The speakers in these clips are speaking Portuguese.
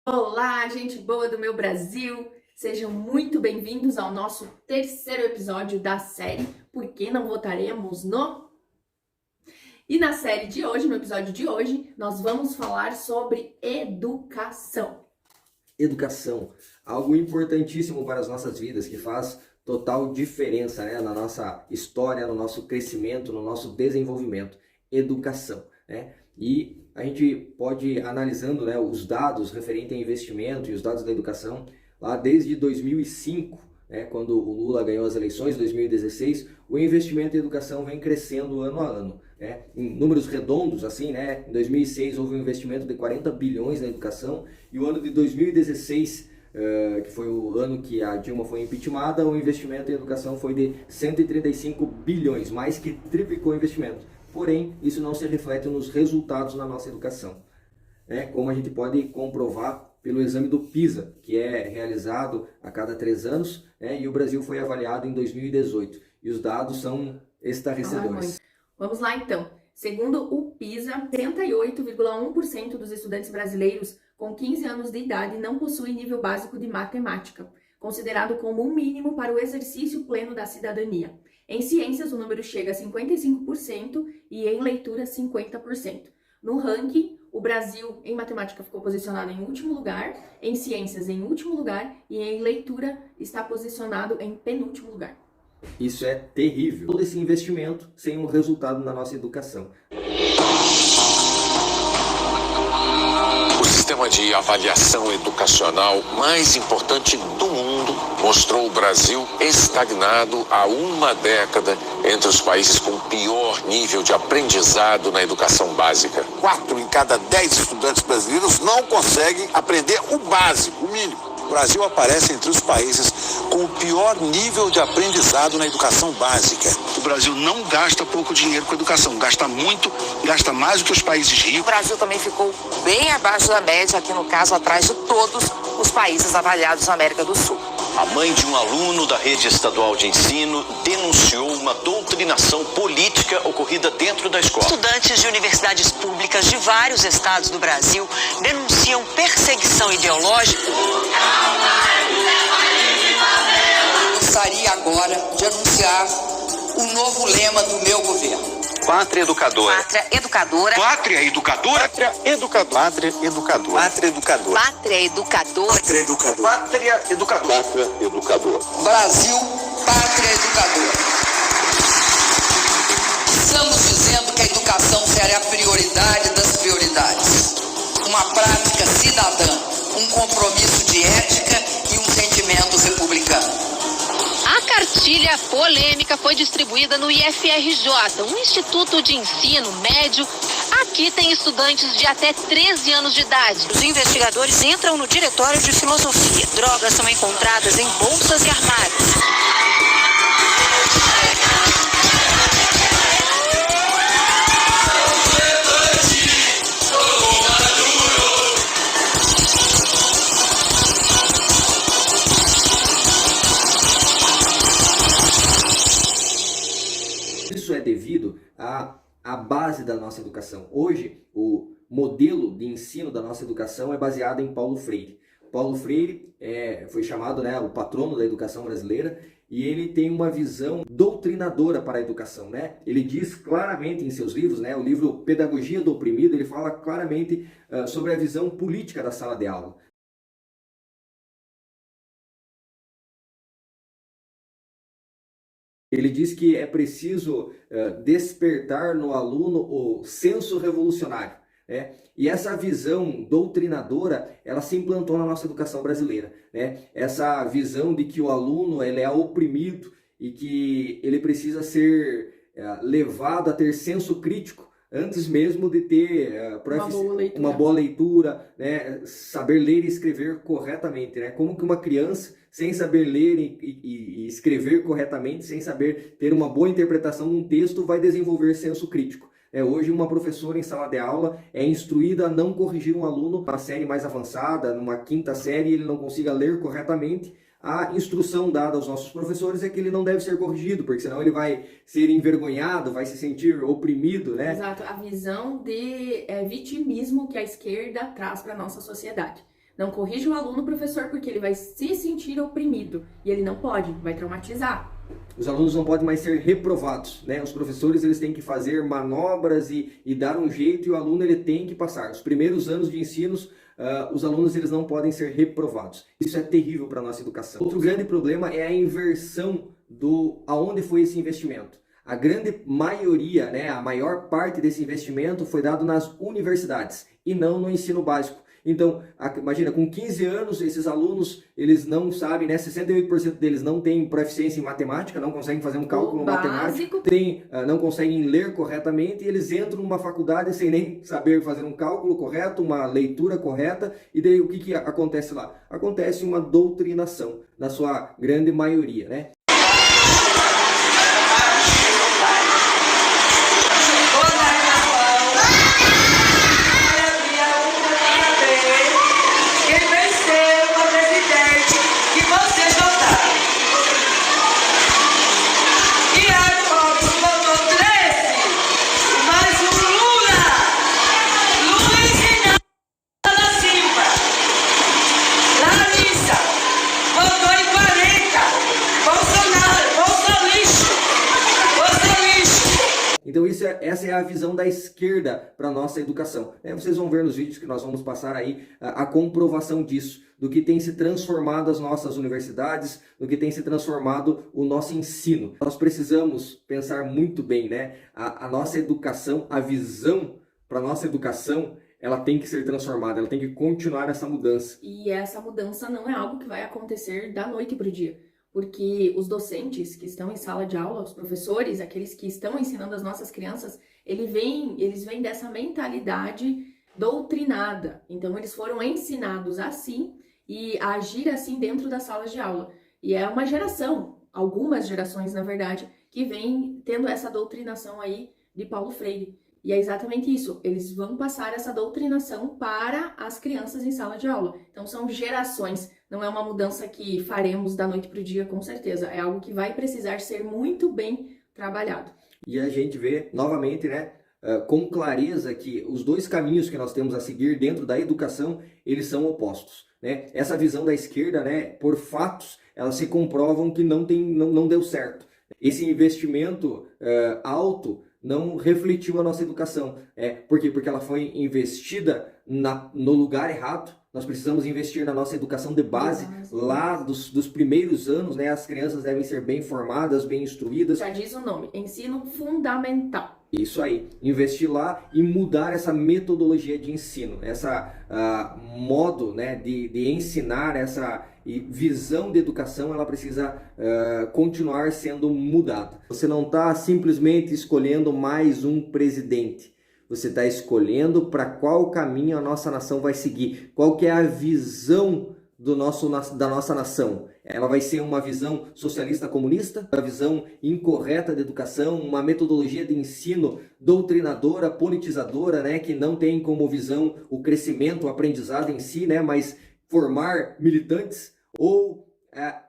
Olá, gente boa do meu Brasil! Sejam muito bem-vindos ao nosso terceiro episódio da série Por que não votaremos no... E na série de hoje, no episódio de hoje, nós vamos falar sobre educação. Educação, algo importantíssimo para as nossas vidas, que faz total diferença, na nossa história, no nosso crescimento, no nosso desenvolvimento. Educação, E a gente pode ir analisando, os dados referentes a investimento e os dados da educação, lá desde 2005, quando o Lula ganhou as eleições, 2016, o investimento em educação vem crescendo ano a ano. Em números redondos, assim, em 2006 houve um investimento de 40 bilhões na educação, e o ano de 2016, que foi o ano que a Dilma foi impeachmentada, o investimento em educação foi de 135 bilhões, mais que triplicou o investimento. Porém, isso não se reflete nos resultados na nossa educação. Como a gente pode comprovar pelo exame do PISA, que é realizado a cada 3 anos, e o Brasil foi avaliado em 2018. E os dados são estarrecedores. Vamos lá então. Segundo o PISA, 78,1% dos estudantes brasileiros com 15 anos de idade não possuem nível básico de matemática, considerado como um mínimo para o exercício pleno da cidadania. Em ciências, o número chega a 55% e em leitura, 50%. No ranking, o Brasil em matemática ficou posicionado em último lugar, em ciências em último lugar e em leitura está posicionado em penúltimo lugar. Isso é terrível. Todo esse investimento sem um resultado na nossa educação. O sistema de avaliação educacional mais importante do mundo mostrou o Brasil estagnado há uma década entre os países com pior nível de aprendizado na educação básica. 4 em cada 10 estudantes brasileiros não conseguem aprender o básico, o mínimo. O Brasil aparece entre os países com o pior nível de aprendizado na educação básica. O Brasil não gasta pouco dinheiro com educação, gasta muito, gasta mais do que os países ricos. O Brasil também ficou bem abaixo da média, aqui no caso, atrás de todos os países avaliados na América do Sul. A mãe de um aluno da rede estadual de ensino denunciou uma doutrinação política ocorrida dentro da escola. Estudantes de universidades públicas de vários estados do Brasil denunciam perseguição ideológica. Gostaria agora de anunciar o novo lema do meu governo. Pátria educadora. Pátria educadora. Pátria educadora. Pátria educadora. Pátria educadora. Pátria educadora. Pátria educadora. Pátria educadora. Pátria educadora. Pátria educadora. Brasil, pátria educadora. Estamos dizendo que a educação será a prioridade das prioridades. Uma prática cidadã, um compromisso de ética e um sentimento republicano. A cartilha polêmica foi distribuída no IFRJ, um instituto de ensino médio. Aqui tem estudantes de até 13 anos de idade. Os investigadores entram no diretório de filosofia. Drogas são encontradas em bolsas e armários. Isso é devido à base da nossa educação. Hoje, o modelo de ensino da nossa educação é baseado em Paulo Freire. Paulo Freire foi chamado o patrono da educação brasileira, e ele tem uma visão doutrinadora para a educação. Ele diz claramente em seus livros, o livro Pedagogia do Oprimido, ele fala claramente sobre a visão política da sala de aula. Ele diz que é preciso despertar no aluno o senso revolucionário. E essa visão doutrinadora, ela se implantou na nossa educação brasileira. Essa visão de que o aluno ele é oprimido e que ele precisa ser levado a ter senso crítico antes mesmo de ter uma boa leitura, saber ler e escrever corretamente. Como que uma criança, sem saber ler e escrever corretamente, sem saber ter uma boa interpretação de um texto, vai desenvolver senso crítico? Hoje, uma professora em sala de aula é instruída a não corrigir um aluno para a série mais avançada, numa 5ª série, ele não consiga ler corretamente. A instrução dada aos nossos professores é que ele não deve ser corrigido, porque senão ele vai ser envergonhado, vai se sentir oprimido, Exato, a visão de vitimismo que a esquerda traz para a nossa sociedade. Não corrija o aluno, professor, porque ele vai se sentir oprimido. E ele não pode, vai traumatizar. Os alunos não podem mais ser reprovados, né? Os professores eles têm que fazer manobras e dar um jeito, e o aluno ele tem que passar. Os primeiros anos de ensino, os alunos eles não podem ser reprovados. Isso é terrível para a nossa educação. Outro grande problema é a inversão aonde foi esse investimento. A grande maioria, né, a maior parte desse investimento foi dado nas universidades e não no ensino básico. Então, imagina, com 15 anos, esses alunos, eles não sabem, né? 68% deles não têm proficiência em matemática, não conseguem fazer um cálculo matemático, não conseguem ler corretamente, e eles entram numa faculdade sem nem saber fazer um cálculo correto, uma leitura correta, e daí o que acontece lá? Acontece uma doutrinação, na sua grande maioria, né? Então essa é a visão da esquerda para a nossa educação. Vocês vão ver nos vídeos que nós vamos passar aí a comprovação disso, do que tem se transformado as nossas universidades, do que tem se transformado o nosso ensino. Nós precisamos pensar muito bem, né? A nossa educação, a visão para a nossa educação, ela tem que ser transformada, ela tem que continuar essa mudança. E essa mudança não é algo que vai acontecer da noite para o dia. Porque os docentes que estão em sala de aula, os professores, aqueles que estão ensinando as nossas crianças, eles vêm dessa mentalidade doutrinada. Então, eles foram ensinados assim e a agir assim dentro das salas de aula. E é uma geração, algumas gerações, na verdade, que vem tendo essa doutrinação aí de Paulo Freire. E é exatamente isso, eles vão passar essa doutrinação para as crianças em sala de aula. Então são gerações, não é uma mudança que faremos da noite para o dia, com certeza. É algo que vai precisar ser muito bem trabalhado. E a gente vê novamente, né, com clareza que os dois caminhos que nós temos a seguir dentro da educação, eles são opostos, né? Essa visão da esquerda, né, por fatos, elas se comprovam que não deu certo. Esse investimento alto não refletiu a nossa educação. Por quê? Porque ela foi investida no lugar errado. Nós precisamos investir na nossa educação de base, lá dos primeiros anos, né? As crianças devem ser bem formadas, bem instruídas. Já diz o nome, ensino fundamental. Isso aí, investir lá e mudar essa metodologia de ensino, essa modo, né, de ensinar, essa visão de educação, ela precisa continuar sendo mudada. Você não está simplesmente escolhendo mais um presidente, você está escolhendo para qual caminho a nossa nação vai seguir, qual que é a visão da nossa nação. Ela vai ser uma visão socialista comunista, uma visão incorreta de educação, uma metodologia de ensino doutrinadora, politizadora, né, que não tem como visão o crescimento, o aprendizado em si, né, mas formar militantes, ou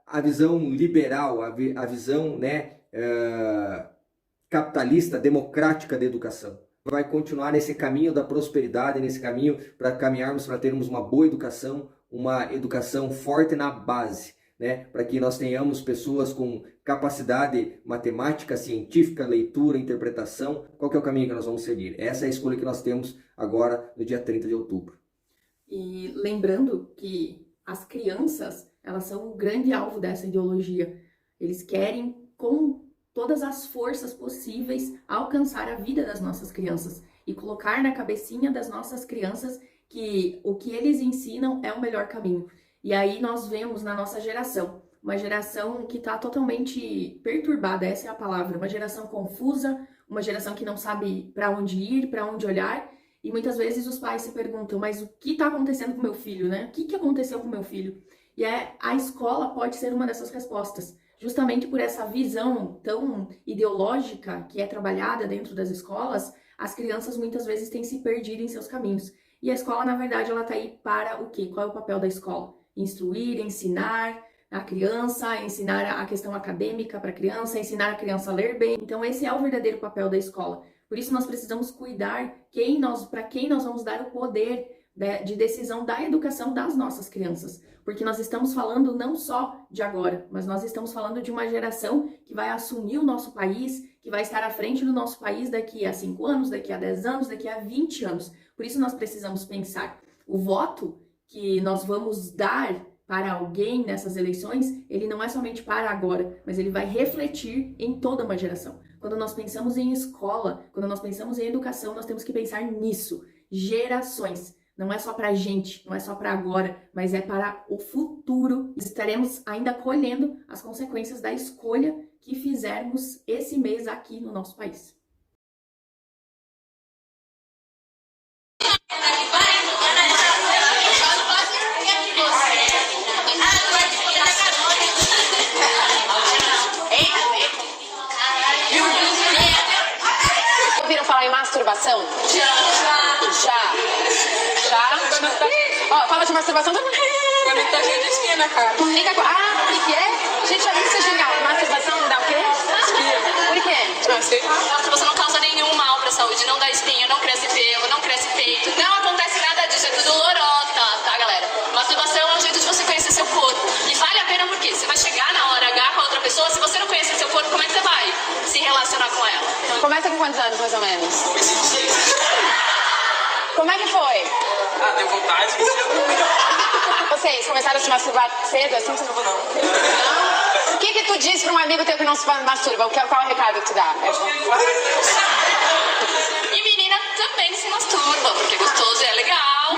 a visão liberal, a visão, né, capitalista, democrática da educação. Vai continuar nesse caminho da prosperidade, nesse caminho para caminharmos para termos uma boa educação, uma educação forte na base, né? Para que nós tenhamos pessoas com capacidade matemática, científica, leitura, interpretação. Qual que é o caminho que nós vamos seguir? Essa é a escolha que nós temos agora no dia 30 de outubro. E lembrando que as crianças, elas são o grande alvo dessa ideologia. Eles querem, com todas as forças possíveis, alcançar a vida das nossas crianças e colocar na cabecinha das nossas crianças que o que eles ensinam é o melhor caminho. E aí nós vemos na nossa geração, uma geração que está totalmente perturbada, essa é a palavra, uma geração confusa, uma geração que não sabe para onde ir, para onde olhar, e muitas vezes os pais se perguntam, mas o que está acontecendo com meu filho, né? O que aconteceu com meu filho? E a escola pode ser uma dessas respostas, justamente por essa visão tão ideológica que é trabalhada dentro das escolas, as crianças muitas vezes têm se perdido em seus caminhos. E a escola, na verdade, ela está aí para o quê? Qual é o papel da escola? Instruir, ensinar a criança, ensinar a questão acadêmica para a criança, ensinar a criança a ler bem. Então, esse é o verdadeiro papel da escola. Por isso, nós precisamos cuidar para quem nós vamos dar o poder de decisão da educação das nossas crianças. Porque nós estamos falando não só de agora, mas nós estamos falando de uma geração que vai assumir o nosso país, que vai estar à frente do nosso país daqui a 5 anos, daqui a 10 anos, daqui a 20 anos. Por isso nós precisamos pensar. O voto que nós vamos dar para alguém nessas eleições, ele não é somente para agora, mas ele vai refletir em toda uma geração. Quando nós pensamos em escola, quando nós pensamos em educação, nós temos que pensar nisso. Gerações. Não é só para a gente, não é só para agora, mas é para o futuro. Estaremos ainda colhendo as consequências da escolha que fizermos esse mês aqui no nosso país. Ouviram falar em masturbação? Já. Ó, fala de masturbação, todo mundo. Pra mim tá cheio de espinha na cara. O que é? Gente, já vi isso genial. Masturbação dá o quê? Espinha. Por quê? Ah, sei. Masturbação não causa nenhum mal pra saúde, não dá espinha, não cresce pelo, não cresce peito, não acontece nada disso, é tudo lorota, tá, galera? Masturbação é um jeito de você conhecer seu corpo. E vale a pena porque você vai chegar na hora H com a outra pessoa, se você não conhecer seu corpo, como é que você vai se relacionar com ela? Então, começa com quantos anos, mais ou menos? Como é que foi? Deu vontade. Vocês começaram a se masturbar cedo, assim? Não? O que tu diz pra um amigo teu que não se masturba? Qual é o recado que tu dá? E menina também se masturba, porque gostoso e é legal.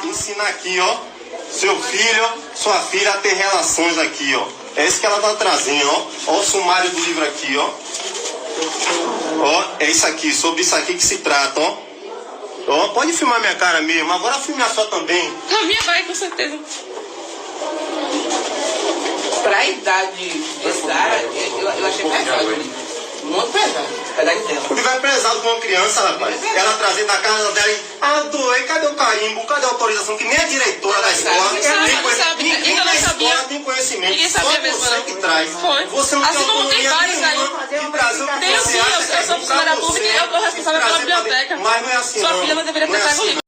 Ensina aqui, ó, seu filho, sua filha a ter relações aqui, ó. É isso que ela tá trazendo, ó. Ó o sumário do livro aqui, ó. Ó, é isso aqui, sobre isso aqui que se trata, ó. Ó, pode filmar minha cara mesmo, agora filme a sua também. A minha vai, com certeza. Pra idade dessa, eu achei pesado. Muito pesado. O que vai pesado com uma criança, rapaz? Ela trazer da casa dela e... doei, cadê o carimbo? Cadê a autorização? Que nem a diretora da escola ninguém na escola tem conhecimento. Ninguém sabia mesmo, você que traz. Foi. Você não assim tem como tem vários aí. Tem sim, eu sou funcionária pública e eu tô responsável pela biblioteca. Mas não é assim, sua filha não deveria ter pego o livro.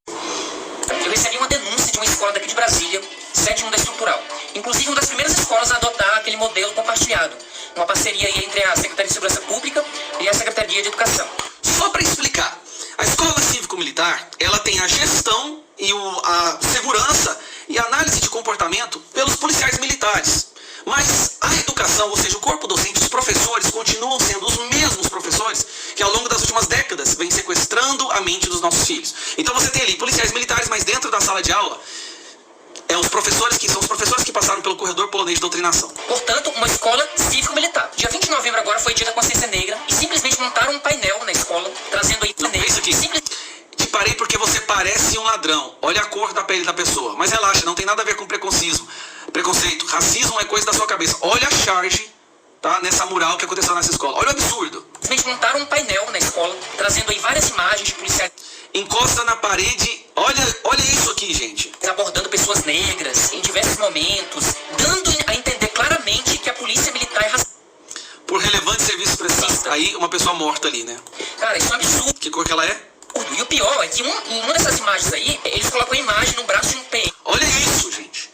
Eu recebi uma denúncia de uma escola daqui de Brasília, 7º da Estrutural. Inclusive, uma das primeiras escolas a adotar aquele modelo compartilhado. Uma parceria aí entre a Secretaria de Segurança Pública e a Secretaria de Educação. Só para explicar, a Escola Cívico-Militar, ela tem a gestão e a segurança e a análise de comportamento pelos policiais militares. Mas a educação, ou seja, o corpo docente, os professores continuam sendo os mesmos professores que ao longo das últimas décadas vêm sequestrando a mente dos nossos filhos. Então você tem ali policiais militares, mas dentro da sala de aula, são os professores que passaram pelo corredor polonês de doutrinação. Portanto, uma escola cívico-militar. Dia 20 de novembro agora foi dia da consciência negra e simplesmente montaram um painel na escola, trazendo aí... Não, é isso aqui. Te parei porque você parece um ladrão. Olha a cor da pele da pessoa. Mas relaxa, não tem nada a ver com preconceito. Racismo é coisa da sua cabeça. Olha a charge, tá, nessa mural que aconteceu nessa escola. Olha o absurdo. Simplesmente montaram um painel na escola, trazendo aí várias imagens de policiais. encosta na parede. Olha isso aqui, gente. Abordando pessoas negras em diversos momentos, dando a entender claramente que a polícia militar é racista. Por relevante serviço prestado. Aí uma pessoa morta ali, né? Cara, isso é um absurdo. Que cor que ela é? E o pior é que em uma dessas imagens aí, eles colocam a imagem no braço de um PM. Olha isso, gente.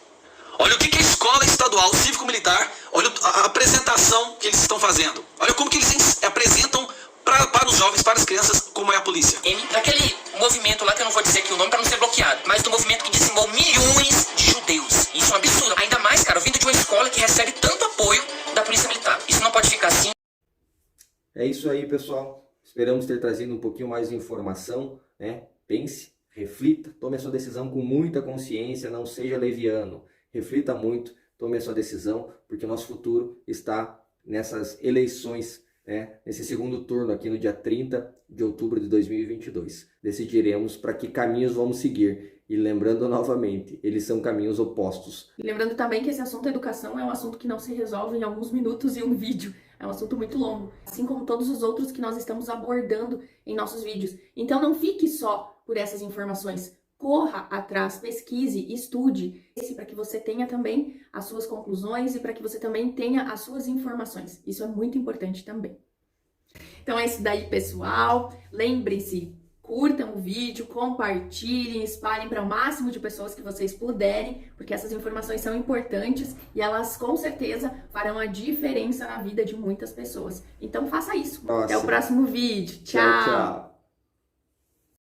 Olha o que a escola estadual cívico-militar, olha a apresentação que eles estão fazendo. Olha como que eles apresentam para os jovens, para as crianças, como é a polícia. Daquele movimento lá, que eu não vou dizer aqui o nome para não ser bloqueado, mas do movimento que dizimou milhões de judeus. Isso é um absurdo. Ainda mais, cara, vindo de uma escola que recebe tanto apoio da polícia militar. Isso não pode ficar assim. É isso aí, pessoal. Esperamos ter trazido um pouquinho mais de informação, né? Pense, reflita, tome a sua decisão com muita consciência, não seja leviano. Reflita muito, tome a sua decisão, porque o nosso futuro está nessas eleições, né? Nesse segundo turno aqui no dia 30 de outubro de 2022. Decidiremos para que caminhos vamos seguir. E lembrando novamente, eles são caminhos opostos. E lembrando também que esse assunto educação é um assunto que não se resolve em alguns minutos em um vídeo. É um assunto muito longo, assim como todos os outros que nós estamos abordando em nossos vídeos. Então não fique só por essas informações. Corra atrás, pesquise, estude, para que você tenha também as suas conclusões e para que você também tenha as suas informações. Isso é muito importante também. Então é isso daí, pessoal. Lembre-se, curtam o vídeo, compartilhem, espalhem para o máximo de pessoas que vocês puderem, porque essas informações são importantes e elas com certeza farão a diferença na vida de muitas pessoas. Então faça isso. Nossa. Até o próximo vídeo. Tchau, tchau.